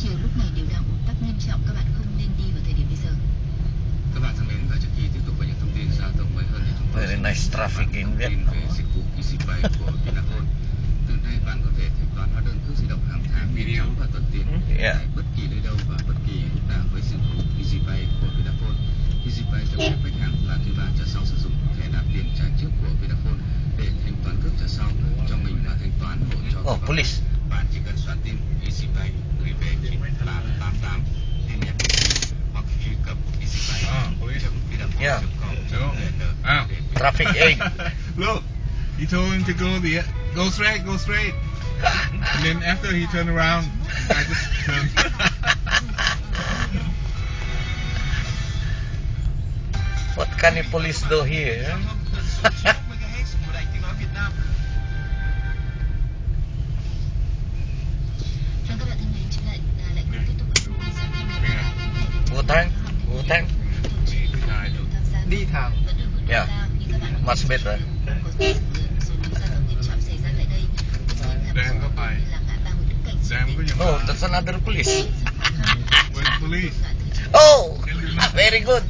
chiều lúc này đều đang ùn tắc nghiêm trọng, các bạn không nên đi vào thời điểm bây giờ. Các bạn thân mến, và trước khi tiếp tục với những thông tin giao thông mới hơn thì chúng tôi Very nice traffic in tin Vietnam. về dịch vụ EasyPay của Vinaphone. Từ nay bạn có thể thanh toán hóa đơn cước di động hàng tháng nhanh chóng và thuận tiện Yeah. tại bất kỳ nơi đâu và bất kỳ lúc nào với dịch vụ EasyPay của Vinaphone. EasyPay cho phép khách hàng là thứ ba trả sau sử dụng thẻ nạp tiền trả trước của Vinaphone để thanh toán cước trả sau cho mình và thanh toán hộ cho Oh, police. bạn chỉ cần soạn tin EasyPay gửi về 9888 tin nhắn hoặc truy cập Yeah. easypay.vinaphone.com. Traffic aid. Look, he told him to go straight. And then after he turned around, I just turned. What can the police do here? Vâng, các bạn thân mến, chúng lại cùng tiếp tục với thông tin giao thông ngày Butang, Butang. Đi thẳng. Yeah, much better. Đang có phải. Đang có những Oh, that's another police. Where's the police? Oh, very good.